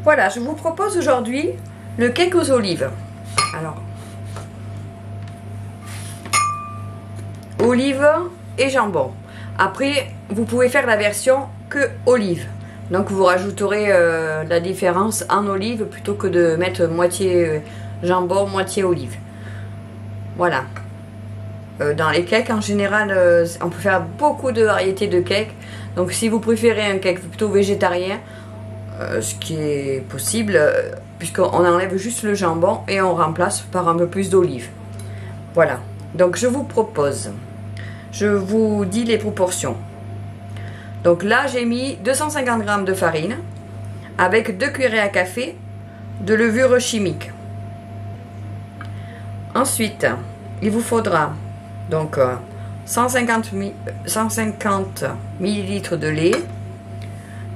Voilà, je vous propose aujourd'hui le cake aux olives. Alors, olives et jambon. Après, vous pouvez faire la version que olive. Donc vous rajouterez la différence en olive plutôt que de mettre moitié jambon, moitié olive. Voilà. Dans les cakes en général, on peut faire beaucoup de variétés de cakes. Donc si vous préférez un cake plutôt végétarien, ce qui est possible, puisqu'on enlève juste le jambon et on remplace par un peu plus d'olive. Voilà. Donc je vous propose, je vous dis les proportions. Donc là j'ai mis 250 g de farine avec 2 cuillerées à café de levure chimique. Ensuite, il vous faudra donc 150 ml de lait,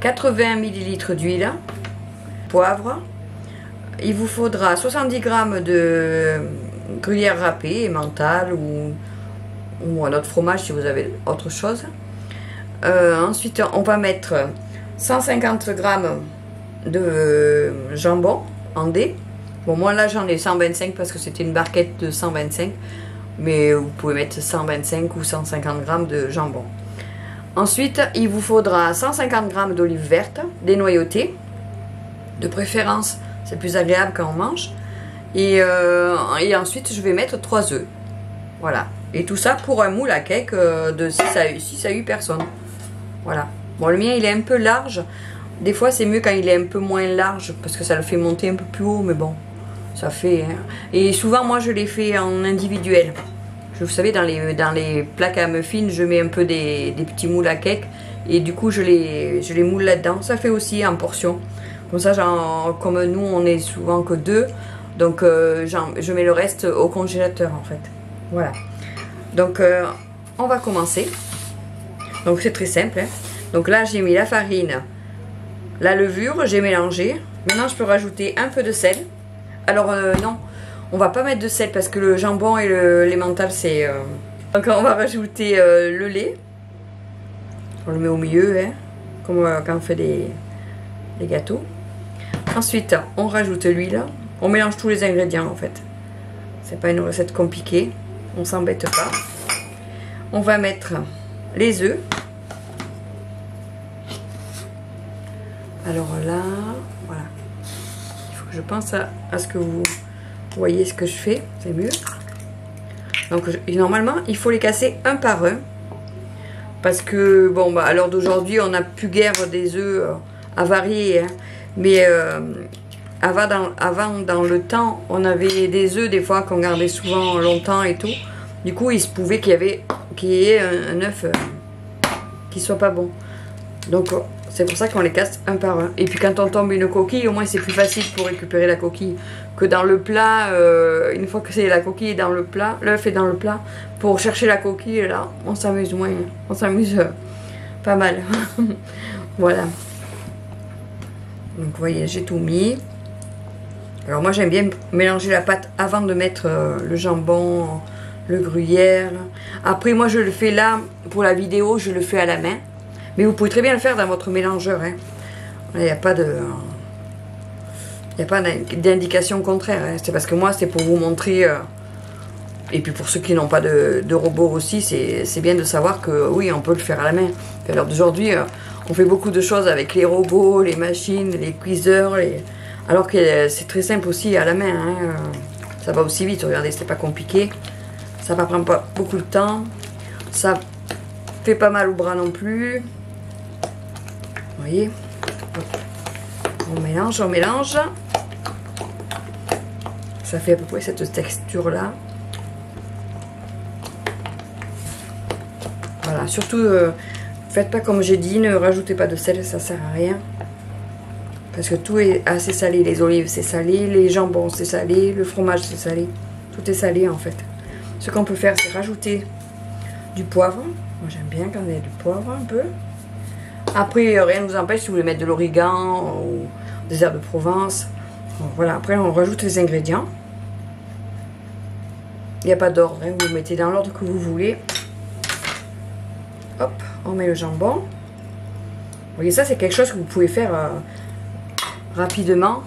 80 ml d'huile, poivre. Il vous faudra 70 g de gruyère râpée, emmental ou un autre fromage si vous avez autre chose. Ensuite, on va mettre 150 g de jambon en dés. Bon, moi là j'en ai 125 parce que c'était une barquette de 125. Mais vous pouvez mettre 125 ou 150 g de jambon. Ensuite, il vous faudra 150 g d'olives vertes dénoyautées. De préférence, c'est plus agréable quand on mange. Et ensuite, je vais mettre 3 œufs. Voilà. Et tout ça pour un moule à cake de 6 à 8 personnes. Voilà. Bon, le mien, il est un peu large. Des fois, c'est mieux quand il est un peu moins large parce que ça le fait monter un peu plus haut, mais bon. Ça fait, hein. Et souvent moi je les fais en individuel. Vous savez, dans les plaques à muffins, je mets un peu des petits moules à cake et du coup je les moule là-dedans. Ça fait aussi en portions. Comme ça, comme nous on est souvent que 2, donc je mets le reste au congélateur en fait. Voilà. Donc on va commencer. Donc c'est très simple, hein. Donc là j'ai mis la farine, la levure, j'ai mélangé. Maintenant je peux rajouter un peu de sel. Alors non, on va pas mettre de sel parce que le jambon et l'emmental c'est... Donc on va rajouter le lait. On le met au milieu, hein, comme quand on fait des gâteaux. Ensuite, on rajoute l'huile. On mélange tous les ingrédients en fait. C'est pas une recette compliquée. On s'embête pas. On va mettre les œufs. Alors là, voilà. Je pense à ce que vous voyez ce que je fais, c'est mieux. Donc normalement il faut les casser un par un parce que bon bah à l'heure d'aujourd'hui on n'a plus guère des œufs avariés, hein. Mais avant dans le temps on avait des œufs des fois qu'on gardait souvent longtemps et tout. Du coup il se pouvait qu'il y ait un œuf qui soit pas bon. Donc c'est pour ça qu'on les casse un par un. Et puis quand on tombe une coquille, au moins c'est plus facile pour récupérer la coquille que dans le plat. Une fois que c'est la coquille est dans le plat, l'œuf est dans le plat, pour chercher la coquille, là, on s'amuse moins. On s'amuse pas mal. Voilà. Donc vous voyez, j'ai tout mis. Alors moi j'aime bien mélanger la pâte avant de mettre le jambon, le gruyère. Après moi je le fais là, pour la vidéo, je le fais à la main. Mais vous pouvez très bien le faire dans votre mélangeur, hein. Il n'y a pas d'indication contraire, hein. C'est parce que moi, c'est pour vous montrer. Et puis pour ceux qui n'ont pas de robot aussi, c'est bien de savoir que oui, on peut le faire à la main. À l'heure d'aujourd'hui, on fait beaucoup de choses avec les robots, les machines, les cuiseurs. Alors que c'est très simple aussi à la main, hein. Ça va aussi vite, regardez, c'est pas compliqué. Ça ne prend pas beaucoup de temps. Ça fait pas mal au bras non plus. Vous voyez, on mélange, on mélange. Ça fait à peu près cette texture là. Voilà, surtout faites pas comme j'ai dit, ne rajoutez pas de sel, ça sert à rien. Parce que tout est assez salé, les olives c'est salé, les jambons c'est salé, le fromage c'est salé. Tout est salé en fait. Ce qu'on peut faire c'est rajouter du poivre. Moi j'aime bien quand il y a du poivre un peu. Après, rien ne vous empêche si vous voulez mettre de l'origan ou des herbes de Provence. Bon, voilà, après on rajoute les ingrédients. Il n'y a pas d'ordre, hein, vous mettez dans l'ordre que vous voulez. Hop, on met le jambon. Vous voyez, ça c'est quelque chose que vous pouvez faire rapidement.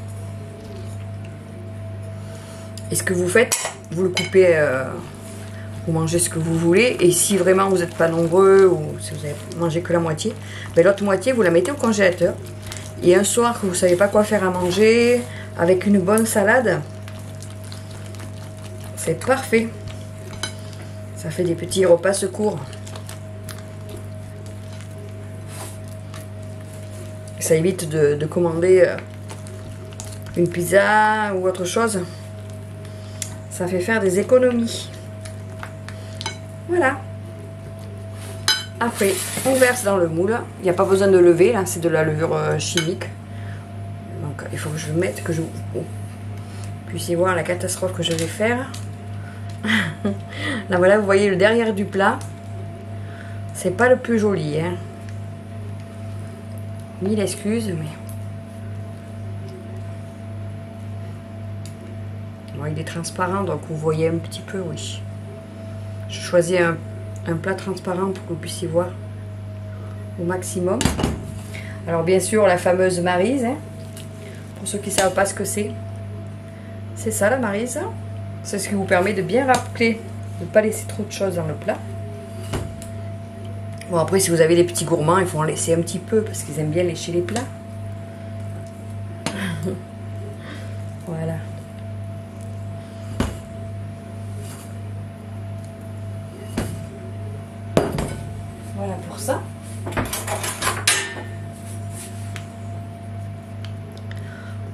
Et ce que vous faites, vous le coupez, vous mangez ce que vous voulez. Et si vraiment vous n'êtes pas nombreux ou si vous avez mangé que la moitié, ben l'autre moitié vous la mettez au congélateur. Et un soir que vous ne savez pas quoi faire à manger, avec une bonne salade, c'est parfait. Ça fait des petits repas secours. Ça évite de commander une pizza ou autre chose. Ça fait faire des économies. Voilà. Après, on verse dans le moule. Il n'y a pas besoin de lever, là, c'est de la levure chimique. Donc, il faut que je mette, que vous puissiez voir la catastrophe que je vais faire. Là, voilà, vous voyez le derrière du plat. C'est pas le plus joli, hein. Mille excuses, mais... Bon, il est transparent, donc vous voyez un petit peu, oui. Je choisis un plat transparent pour que vous puissiez voir au maximum. Alors bien sûr la fameuse Maryse, hein, pour ceux qui ne savent pas ce que c'est ça la Maryse. C'est ce qui vous permet de bien racler, de ne pas laisser trop de choses dans le plat. Bon après si vous avez des petits gourmands, il faut en laisser un petit peu parce qu'ils aiment bien lécher les plats. Voilà. Voilà pour ça.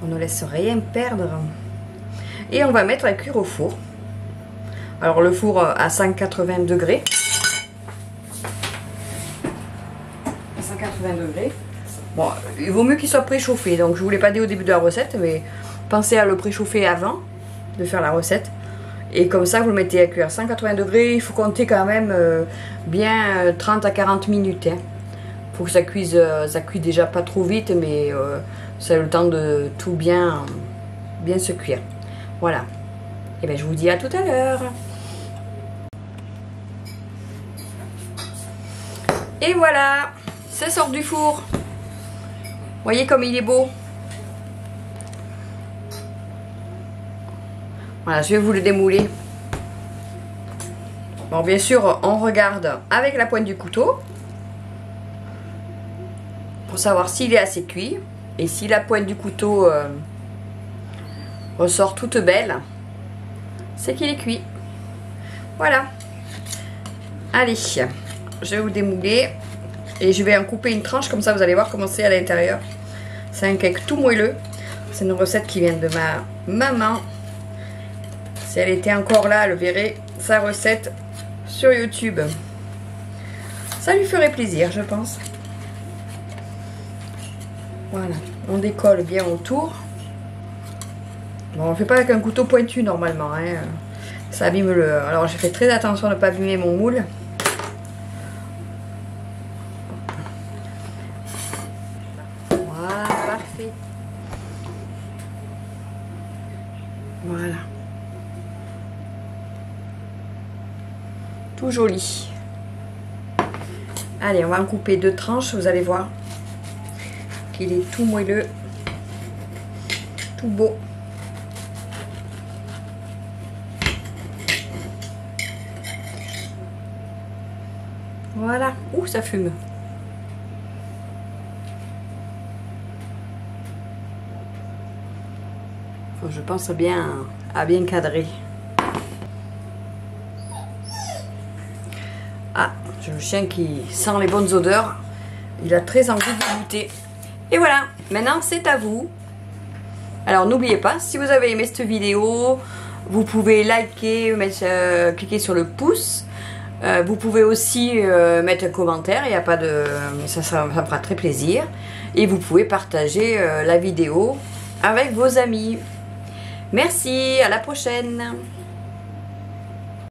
On ne laisse rien perdre. Et on va mettre la cuire au four. Alors le four à 180 degrés. 180 degrés. Bon, il vaut mieux qu'il soit préchauffé. Donc je ne vous l'ai pas dit au début de la recette, mais pensez à le préchauffer avant de faire la recette. Et comme ça, vous le mettez à cuire à 180 degrés. Il faut compter quand même bien 30 à 40 minutes. Il faut que ça cuise déjà pas trop vite, mais ça a le temps de tout bien se cuire. Voilà. Et bien, je vous dis à tout à l'heure. Et voilà, ça sort du four. Voyez comme il est beau. Voilà, je vais vous le démouler. Bon, bien sûr, on regarde avec la pointe du couteau pour savoir s'il est assez cuit. Et si la pointe du couteau ressort toute belle, c'est qu'il est cuit. Voilà. Allez, je vais vous démouler et je vais en couper une tranche, comme ça vous allez voir comment c'est à l'intérieur. C'est un cake tout moelleux. C'est une recette qui vient de ma maman. Si elle était encore là, elle verrait sa recette sur YouTube. Ça lui ferait plaisir, je pense. Voilà, on décolle bien autour. Bon, on ne fait pas avec un couteau pointu normalement, hein. Ça abîme le... Alors j'ai fait très attention de ne pas abîmer mon moule. Voilà, parfait. Voilà. Tout joli. Allez, on va en couper deux tranches, vous allez voir qu'il est tout moelleux, tout beau. Voilà. Ouh, ça fume. Je pense à bien cadrer. Ah, j'ai le chien qui sent les bonnes odeurs. Il a très envie de goûter. Et voilà, maintenant c'est à vous. Alors n'oubliez pas, si vous avez aimé cette vidéo, vous pouvez liker, cliquer sur le pouce. Vous pouvez aussi mettre un commentaire, il n'y a pas de... ça me fera très plaisir. Et vous pouvez partager la vidéo avec vos amis. Merci, à la prochaine.